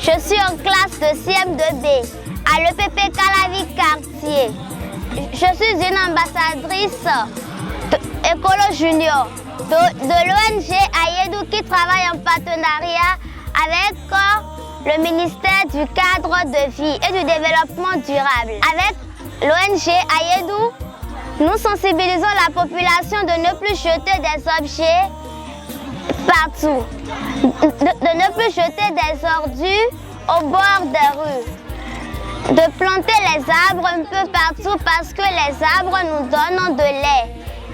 Je suis en classe de CM2B à l'EPP Calavi Quartier. Je suis une ambassadrice Écolo Junior de l'ONG Ayedou qui travaille en partenariat avec le ministère du Cadre de Vie et du Développement Durable. Avec l'ONG Ayedou, nous sensibilisons la population de ne plus jeter des objets partout, de ne plus jeter des ordures au bord des rues, de planter les arbres un peu partout parce que les arbres nous donnent de l'air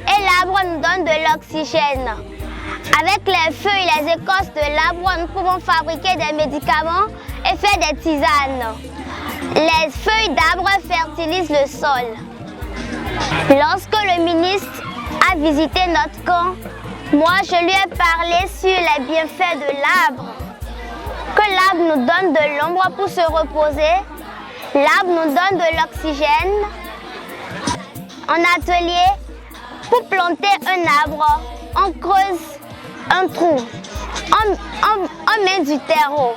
et l'arbre nous donne de l'oxygène. Avec les feuilles et les écorces de l'arbre, nous pouvons fabriquer des médicaments et faire des tisanes. Les feuilles d'arbre fertilisent le sol. Lorsque le ministre a visité notre camp, moi je lui ai parlé sur les bienfaits de l'arbre. Que l'arbre nous donne de l'ombre pour se reposer, l'arbre nous donne de l'oxygène. En atelier, pour planter un arbre, on creuse un trou, on met du terreau,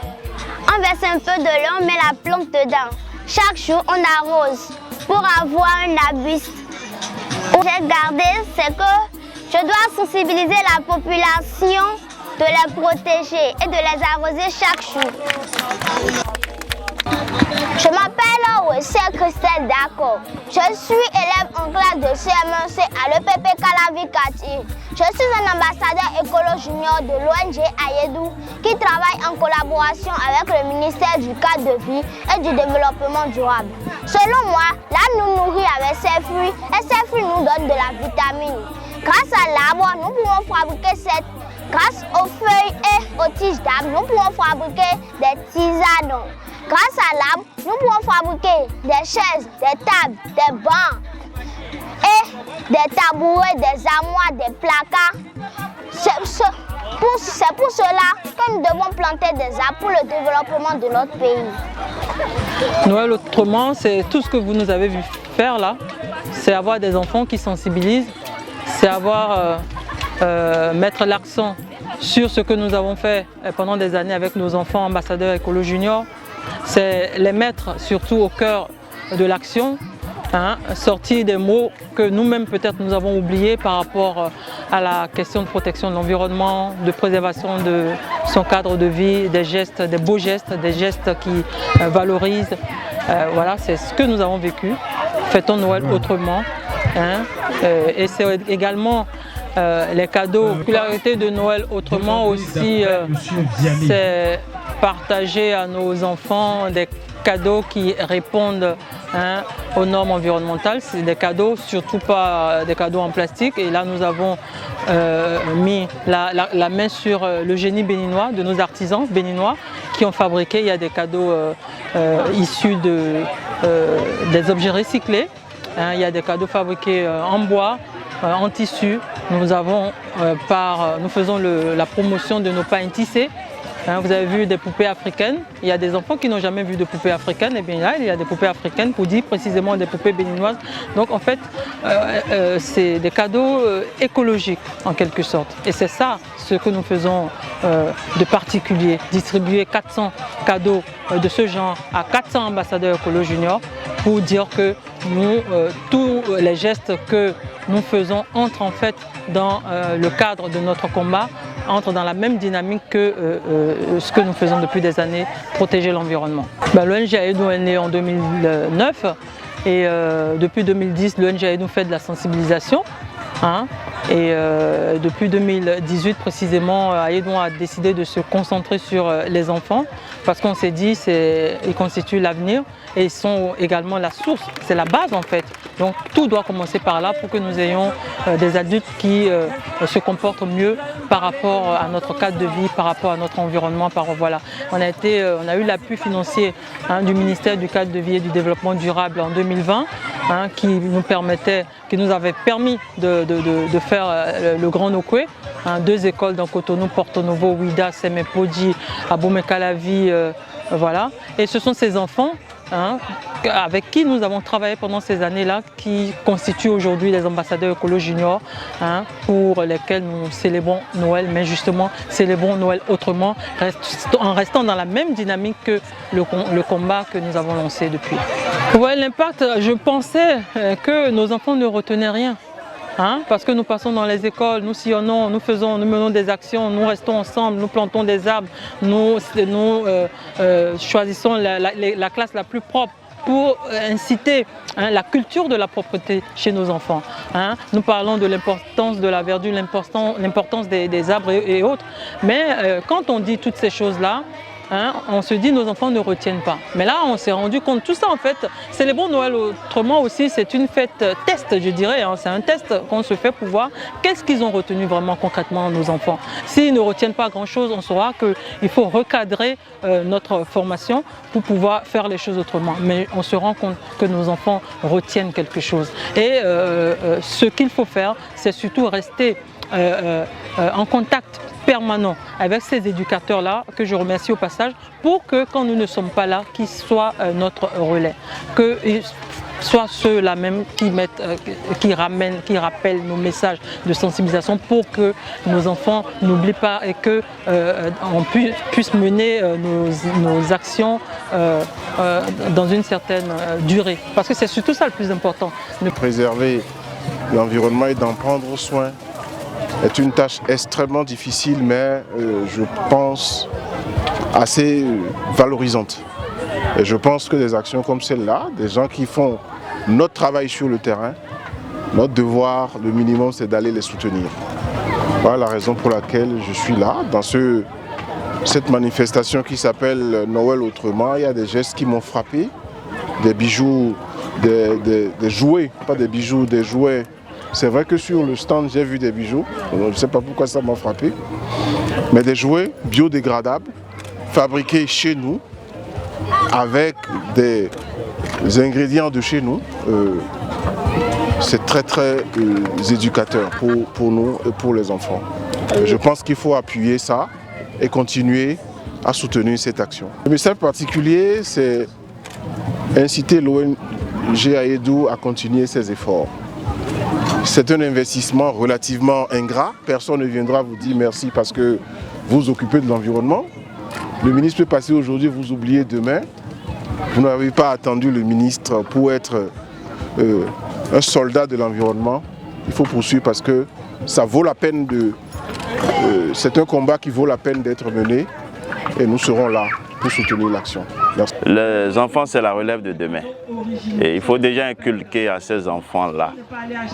on verse un peu de l'eau, on met la plante dedans. Chaque jour, on arrose pour avoir un arbuste. J'ai gardé, c'est que je dois sensibiliser la population de les protéger et de les arroser chaque jour. Je m'appelle Wessel Christelle Dako. Je suis élève en classe de CM1C à l'EPP Calavi Quartier. Je suis un ambassadeur écolo junior de l'ONG Ayedou qui travaille en collaboration avec le ministère du Cadre de Vie et du Développement Durable. Selon moi, l'arbre nous nourrit avec ses fruits et ces fruits nous donnent de la vitamine. Grâce à l'arbre, nous pouvons fabriquer grâce aux feuilles et aux tiges d'arbre, nous pouvons fabriquer des tisanes. Grâce à l'arbre, nous pouvons fabriquer des chaises, des tables, des bancs et des tabourets, des armoires, des placards. C'est pour cela que nous devons planter des arbres pour le développement de notre pays. Noël autrement, c'est tout ce que vous nous avez vu faire là. C'est avoir des enfants qui sensibilisent, c'est avoir mettre l'accent sur ce que nous avons fait pendant des années avec nos enfants ambassadeurs Écolo Junior. C'est les mettre surtout au cœur de l'action, sortir des mots que nous-mêmes peut-être nous avons oubliés par rapport à la question de protection de l'environnement, de préservation de son cadre de vie, des gestes, des beaux gestes, des gestes qui valorisent. Voilà, c'est ce que nous avons vécu. Fêtons Noël autrement. Et c'est également les cadeaux. La popularité de Noël autrement aussi, c'est partager à nos enfants des cadeaux qui répondent aux normes environnementales. C'est des cadeaux, surtout pas des cadeaux en plastique. Et là, nous avons mis la main sur le génie béninois, de nos artisans béninois qui ont fabriqué. Il y a des cadeaux issus des objets recyclés. Il y a des cadeaux fabriqués en bois, en tissu. Nous faisons la promotion de nos pains tissés. Vous avez vu des poupées africaines. Il y a des enfants qui n'ont jamais vu de poupées africaines. Et bien là, il y a des poupées africaines pour dire précisément des poupées béninoises. Donc en fait, c'est des cadeaux écologiques en quelque sorte. Et c'est ça ce que nous faisons de particulier. Distribuer 400 cadeaux de ce genre à 400 ambassadeurs Écolo Junior pour dire que tous les gestes que nous faisons entrent en fait dans le cadre de notre combat, entrent dans la même dynamique que ce que nous faisons depuis des années, protéger l'environnement. L'ONG Ayedou est née en 2009 et depuis 2010, l'ONG Ayedou fait de la sensibilisation. Et depuis 2018 précisément, Ayedou a décidé de se concentrer sur les enfants parce qu'on s'est dit qu'ils constituent l'avenir et ils sont également la source, c'est la base en fait. Donc tout doit commencer par là pour que nous ayons des adultes qui se comportent mieux par rapport à notre cadre de vie, par rapport à notre environnement. Voilà. On a eu l'appui financier du ministère du Cadre de Vie et du Développement Durable en 2020 qui nous avait permis de faire le Grand Nokwe, 2 écoles dans Cotonou, Porto Novo, Ouida, Semepoji, Abomey Calavi, voilà. Et ce sont ces enfants hein, avec qui nous avons travaillé pendant ces années-là, qui constituent aujourd'hui les ambassadeurs écolo juniors, hein, pour lesquels nous célébrons Noël, mais justement célébrons Noël autrement, en restant dans la même dynamique que le combat que nous avons lancé depuis. Ouais, l'impact, je pensais que nos enfants ne retenaient rien. Hein, parce que nous passons dans les écoles, nous sillonnons, nous menons des actions, nous restons ensemble, nous plantons des arbres, nous choisissons la classe la plus propre pour inciter, hein, la culture de la propreté chez nos enfants. Hein. Nous parlons de l'importance de la verdure, l'importance des arbres et autres, mais quand on dit toutes ces choses-là, hein, on se dit nos enfants ne retiennent pas. Mais là, on s'est rendu compte, tout ça en fait, célébrons Noël autrement aussi, c'est une fête test, je dirais. Hein, c'est un test qu'on se fait pour voir qu'est-ce qu'ils ont retenu vraiment concrètement nos enfants. S'ils ne retiennent pas grand-chose, on saura qu'il faut recadrer notre formation pour pouvoir faire les choses autrement. Mais on se rend compte que nos enfants retiennent quelque chose. Et ce qu'il faut faire, c'est surtout rester en contact permanent avec ces éducateurs-là, que je remercie au passage, pour que quand nous ne sommes pas là, qu'ils soient notre relais, qu'ils soient ceux-là même qui rappellent nos messages de sensibilisation pour que nos enfants n'oublient pas et qu'on puisse mener nos actions dans une certaine durée. Parce que c'est surtout ça le plus important. Préserver l'environnement et d'en prendre soin est une tâche extrêmement difficile, mais je pense assez valorisante. Et je pense que des actions comme celle-là, des gens qui font notre travail sur le terrain, notre devoir, le minimum, c'est d'aller les soutenir. Voilà la raison pour laquelle je suis là, dans cette manifestation qui s'appelle Noël autrement. Il y a des gestes qui m'ont frappé, des bijoux, des jouets, pas des bijoux, des jouets. C'est vrai que sur le stand, j'ai vu des bijoux, je ne sais pas pourquoi ça m'a frappé, mais des jouets biodégradables, fabriqués chez nous, avec des ingrédients de chez nous. C'est très éducateur pour nous et pour les enfants. Je pense qu'il faut appuyer ça et continuer à soutenir cette action. Le message particulier, c'est inciter l'ONG Aïdou à continuer ses efforts. C'est un investissement relativement ingrat. Personne ne viendra vous dire merci parce que vous vous occupez de l'environnement. Le ministre peut passer aujourd'hui, vous oubliez demain. Vous n'avez pas attendu le ministre pour être un soldat de l'environnement. Il faut poursuivre parce que ça vaut la peine c'est un combat qui vaut la peine d'être mené et nous serons là pour soutenir l'action. Merci. Les enfants, c'est la relève de demain. Et il faut déjà inculquer à ces enfants-là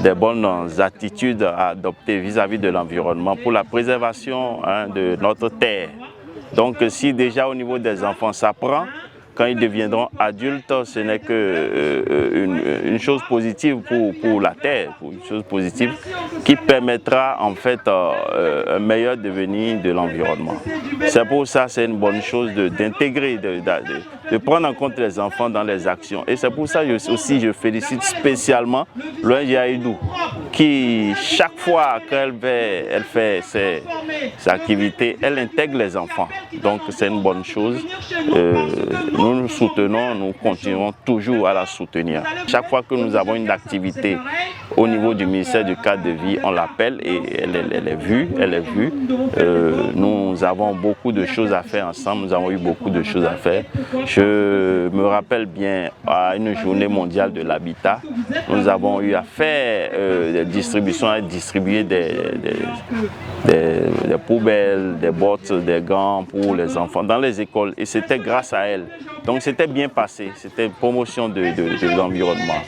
des bonnes attitudes à adopter vis-à-vis de l'environnement pour la préservation, hein, de notre terre. Donc si déjà au niveau des enfants ça prend, quand ils deviendront adultes, ce n'est qu'une chose positive pour la terre, une chose positive qui permettra en fait un meilleur devenir de l'environnement. C'est pour ça c'est une bonne chose d'intégrer, de prendre en compte les enfants dans les actions. Et c'est pour ça aussi je félicite spécialement l'ONG Aïdou qui chaque fois qu'elle fait ses activités, elle intègre les enfants. Donc c'est une bonne chose. Nous soutenons, nous continuerons toujours à la soutenir. Chaque fois que nous avons une activité au niveau du ministère du cadre de vie, on l'appelle et elle est vue. Nous avons beaucoup de choses à faire ensemble, nous avons eu beaucoup de choses à faire. Je me rappelle bien à une journée mondiale de l'habitat, nous avons eu à faire des distributions, à distribuer des poubelles, des bottes, des gants pour les enfants dans les écoles et c'était grâce à elle. Donc c'était bien passé, c'était une promotion de l'environnement.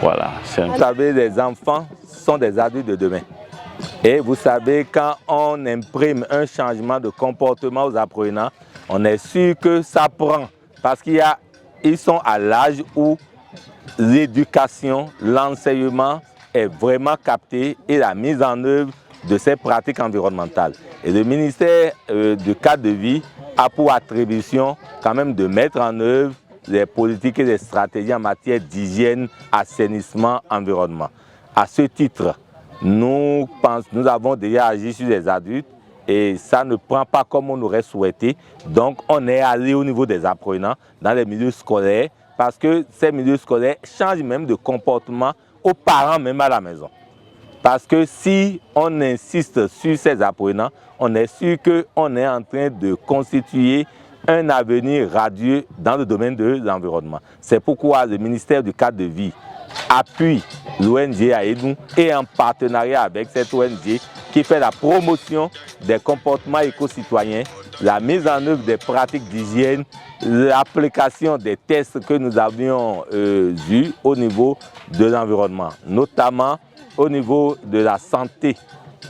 Voilà. Vous savez, les enfants sont des adultes de demain. Et vous savez, quand on imprime un changement de comportement aux apprenants, on est sûr que ça prend. Parce qu'ils sont à l'âge où l'éducation, l'enseignement est vraiment capté et la mise en œuvre de ces pratiques environnementales. Et le ministère du cadre de vie a pour attribution quand même de mettre en œuvre des politiques et des stratégies en matière d'hygiène, assainissement, environnement. À ce titre, nous avons déjà agi sur les adultes et ça ne prend pas comme on aurait souhaité. Donc on est allé au niveau des apprenants, dans les milieux scolaires, parce que ces milieux scolaires changent même de comportement aux parents même à la maison. Parce que si on insiste sur ces apprenants, on est sûr qu'on est en train de constituer un avenir radieux dans le domaine de l'environnement. C'est pourquoi le ministère du cadre de vie appuie l'ONG Aidou et en partenariat avec cette ONG qui fait la promotion des comportements éco-citoyens, la mise en œuvre des pratiques d'hygiène, l'application des tests que nous avions eus au niveau de l'environnement, notamment au niveau de la santé,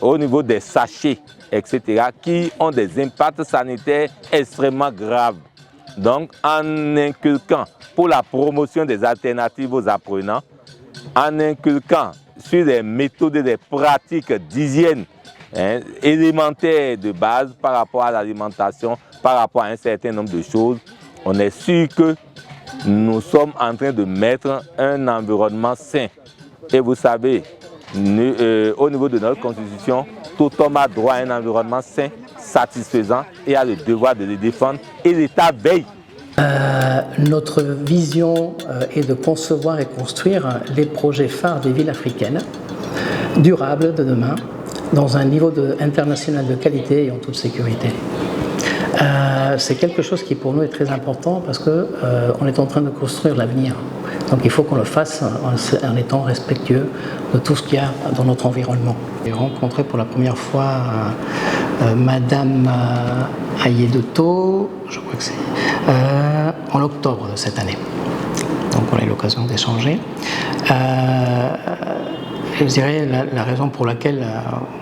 au niveau des sachets, etc., qui ont des impacts sanitaires extrêmement graves. Donc, en inculquant pour la promotion des alternatives aux apprenants, en inculquant sur des méthodes et des pratiques d'hygiène élémentaires de base par rapport à l'alimentation, par rapport à un certain nombre de choses, on est sûr que nous sommes en train de mettre un environnement sain. Et vous savez, au niveau de notre constitution, tout homme a droit à un environnement sain, satisfaisant et a le devoir de le défendre et l'État veille. Notre vision est de concevoir et construire les projets phares des villes africaines, durables de demain, dans un niveau international de qualité et en toute sécurité. C'est quelque chose qui pour nous est très important parce qu'on est en train de construire l'avenir. Donc il faut qu'on le fasse en étant respectueux de tout ce qu'il y a dans notre environnement. J'ai rencontré pour la première fois Madame Ayedoto, je crois que c'est en octobre de cette année. Donc on a eu l'occasion d'échanger. Je dirais la raison pour laquelle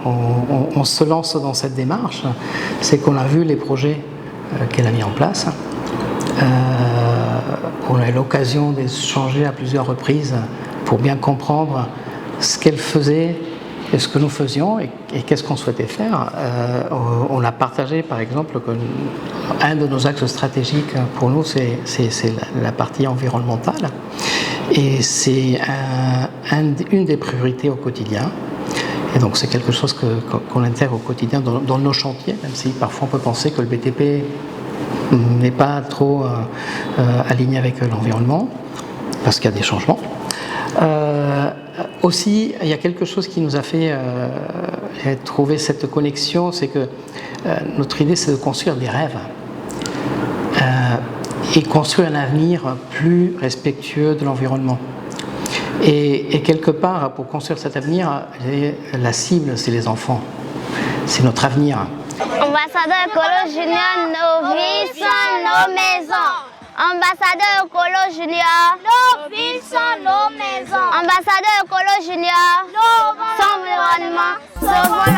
on se lance dans cette démarche, c'est qu'on a vu les projets qu'elle a mis en place. On a eu l'occasion d'échanger à plusieurs reprises pour bien comprendre ce qu'elle faisait et ce que nous faisions et qu'est-ce qu'on souhaitait faire. On a partagé par exemple qu'un de nos axes stratégiques pour nous c'est la partie environnementale et c'est une des priorités au quotidien. Et donc c'est quelque chose qu'on intègre au quotidien dans nos chantiers, même si parfois on peut penser que le BTP n'est pas trop aligné avec l'environnement, parce qu'il y a des changements. Aussi, il y a quelque chose qui nous a fait trouver cette connexion, c'est que notre idée c'est de construire des rêves et construire un avenir plus respectueux de l'environnement. Et quelque part, pour construire cet avenir, la cible, c'est les enfants. C'est notre avenir. Ambassadeur Écolo Junior, nos villes sont nos maisons. Ambassadeur Écolo Junior, nos villes sont nos maisons. Ambassadeur Écolo Junior, nos environnements, sauvons